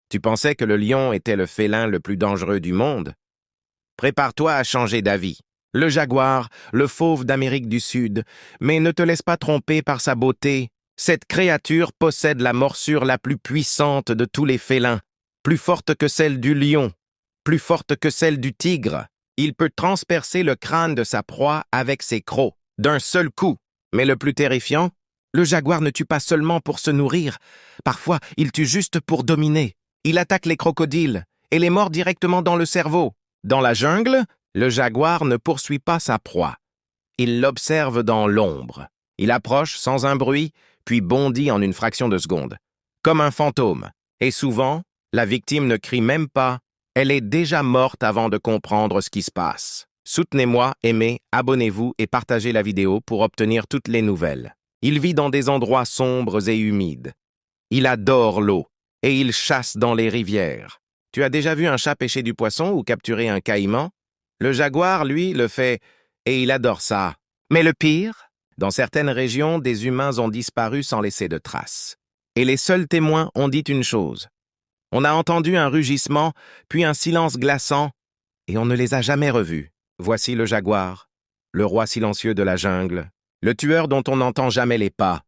Tu pensais que le lion était le félin le plus dangereux du monde? Prépare-toi à changer d'avis. Le jaguar, le fauve d'Amérique du Sud, mais ne te laisse pas tromper par sa beauté. Cette créature possède la morsure la plus puissante de tous les félins, plus forte que celle du lion, plus forte que celle du tigre. Il peut transpercer le crâne de sa proie avec ses crocs, d'un seul coup. Mais le plus terrifiant, le jaguar ne tue pas seulement pour se nourrir. Parfois, il tue juste pour dominer. Il attaque les crocodiles et les mord directement dans le cerveau. Dans la jungle, le jaguar ne poursuit pas sa proie. Il l'observe dans l'ombre. Il approche sans un bruit, puis bondit en une fraction de seconde, comme un fantôme. Et souvent, la victime ne crie même pas. Elle est déjà morte avant de comprendre ce qui se passe. Soutenez-moi, aimez, abonnez-vous et partagez la vidéo pour obtenir toutes les nouvelles. Il vit dans des endroits sombres et humides. Il adore l'eau et il chasse dans les rivières. Tu as déjà vu un chat pêcher du poisson ou capturer un caïman? Le jaguar, lui, le fait et il adore ça. Mais le pire, dans certaines régions, des humains ont disparu sans laisser de traces. Et les seuls témoins ont dit une chose. On a entendu un rugissement, puis un silence glaçant, et on ne les a jamais revus. Voici le jaguar, le roi silencieux de la jungle, le tueur dont on n'entend jamais les pas.